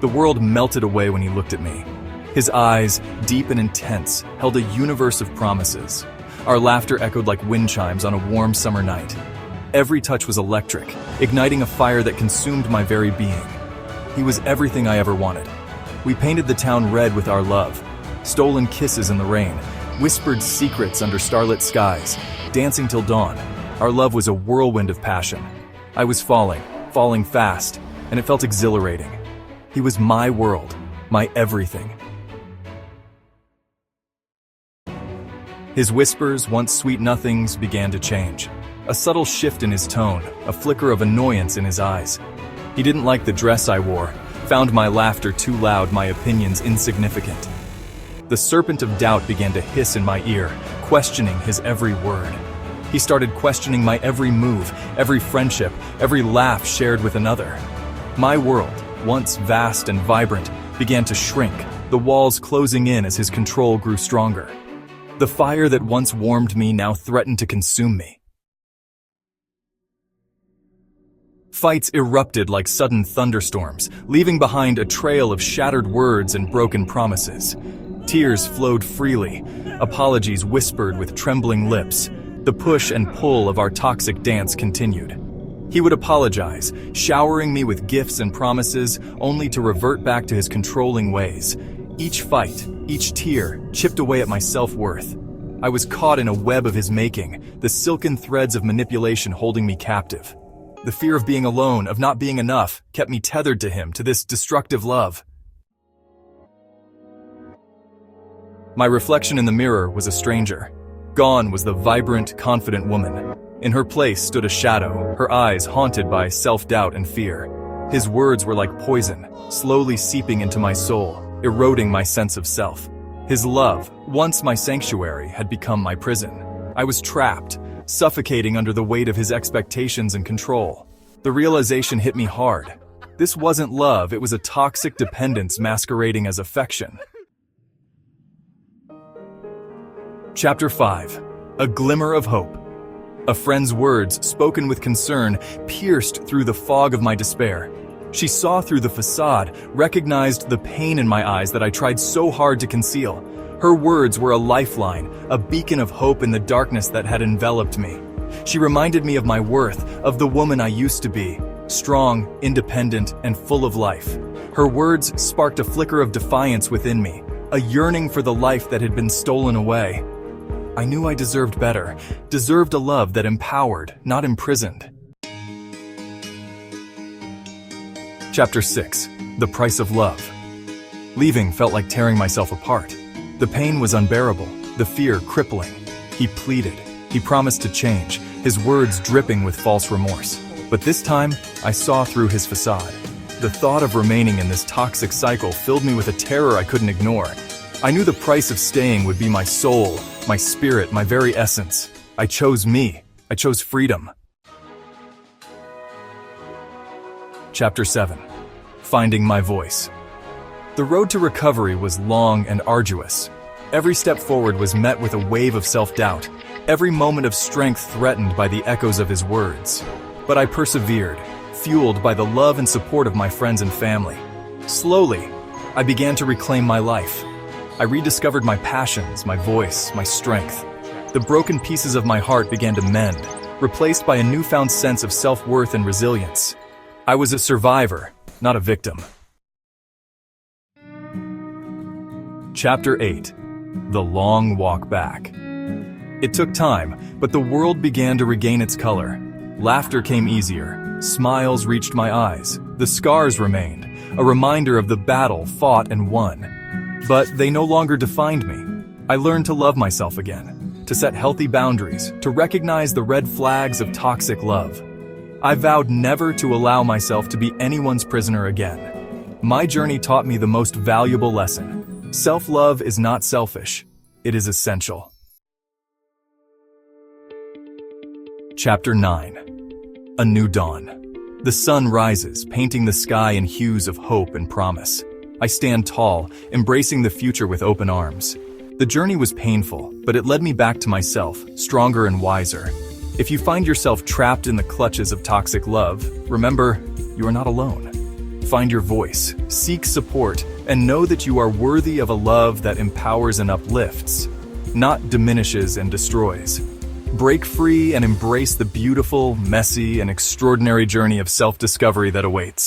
The world melted away when he looked at me. His eyes, deep and intense, held a universe of promises. Our laughter echoed like wind chimes on a warm summer night. Every touch was electric, igniting a fire that consumed my very being. He was everything I ever wanted. We painted the town red with our love, stolen kisses in the rain, whispered secrets under starlit skies, dancing till dawn. Our love was a whirlwind of passion. I was falling fast, and it felt exhilarating. He was my world, my everything. His whispers, once sweet nothings, began to change. A subtle shift in his tone, a flicker of annoyance in his eyes. He didn't like the dress I wore, found my laughter too loud, my opinions insignificant. The serpent of doubt began to hiss in my ear, questioning his every word. He started questioning my every move, every friendship, every laugh shared with another. My world, once vast and vibrant, began to shrink, the walls closing in as his control grew stronger. The fire that once warmed me now threatened to consume me. Fights erupted like sudden thunderstorms, leaving behind a trail of shattered words and broken promises. Tears flowed freely, apologies whispered with trembling lips. The push and pull of our toxic dance continued. He would apologize, showering me with gifts and promises, only to revert back to his controlling ways. Each fight, each tear, chipped away at my self-worth. I was caught in a web of his making, the silken threads of manipulation holding me captive. The fear of being alone, of not being enough, kept me tethered to him, to this destructive love. My reflection in the mirror was a stranger. Gone was the vibrant, confident woman. In her place stood a shadow, her eyes haunted by self-doubt and fear. His words were like poison, slowly seeping into my soul, eroding my sense of self. His love, once my sanctuary, had become my prison. I was trapped, suffocating under the weight of his expectations and control. The realization hit me hard. This wasn't love, it was a toxic dependence masquerading as affection. Chapter 5. A Glimmer of Hope. A friend's words, spoken with concern, pierced through the fog of my despair. She saw through the facade, recognized the pain in my eyes that I tried so hard to conceal. Her words were a lifeline, a beacon of hope in the darkness that had enveloped me. She reminded me of my worth, of the woman I used to be, strong, independent, and full of life. Her words sparked a flicker of defiance within me, a yearning for the life that had been stolen away. I knew I deserved better, deserved a love that empowered, not imprisoned. Chapter 6. The Price of Love. Leaving felt like tearing myself apart. The pain was unbearable, the fear crippling. He pleaded. He promised to change, his words dripping with false remorse. But this time, I saw through his facade. The thought of remaining in this toxic cycle filled me with a terror I couldn't ignore. I knew the price of staying would be my soul, my spirit, my very essence. I chose me. I chose freedom. Chapter 7. Finding my voice. The road to recovery was long and arduous. Every step forward was met with a wave of self-doubt, every moment of strength threatened by the echoes of his words. But I persevered, fueled by the love and support of my friends and family. Slowly, I began to reclaim my life. I rediscovered my passions, my voice, my strength. The broken pieces of my heart began to mend, replaced by a newfound sense of self-worth and resilience. I was a survivor, not a victim. Chapter 8. The Long Walk Back. It took time, but the world began to regain its color. Laughter came easier, smiles reached my eyes, the scars remained, a reminder of the battle fought and won. But they no longer defined me. I learned to love myself again, to set healthy boundaries, to recognize the red flags of toxic love. I vowed never to allow myself to be anyone's prisoner again. My journey taught me the most valuable lesson. Self-love is not selfish, it is essential. Chapter 9. A New Dawn. The sun rises, painting the sky in hues of hope and promise. I stand tall, embracing the future with open arms. The journey was painful, but it led me back to myself, stronger and wiser. If you find yourself trapped in the clutches of toxic love, remember, you are not alone. Find your voice, seek support, and know that you are worthy of a love that empowers and uplifts, not diminishes and destroys. Break free and embrace the beautiful, messy, and extraordinary journey of self-discovery that awaits.